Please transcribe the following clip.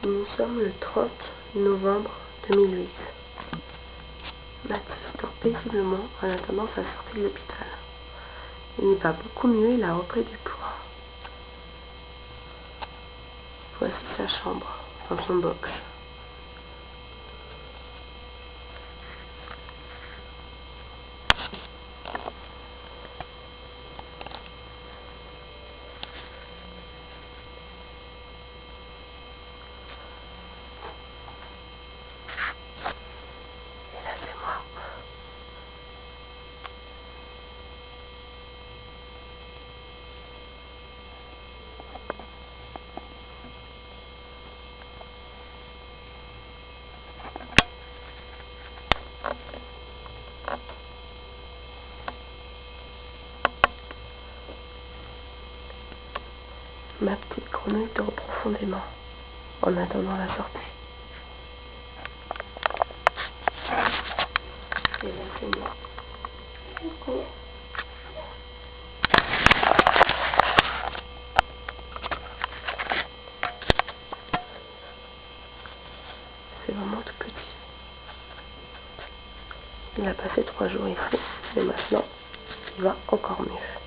Nous sommes le 30 novembre 2008. Mathis dort paisiblement en attendant sa sortie de l'hôpital. Il va beaucoup mieux, il a repris du poids. Voici sa chambre, dans son box. Et là, c'est moi. Ma petite grenouille dort profondément en attendant la sortie. Et là, c'est moi. Coucou. C'est vraiment tout petit. Il a passé 3 jours ici, mais maintenant, il va encore mieux.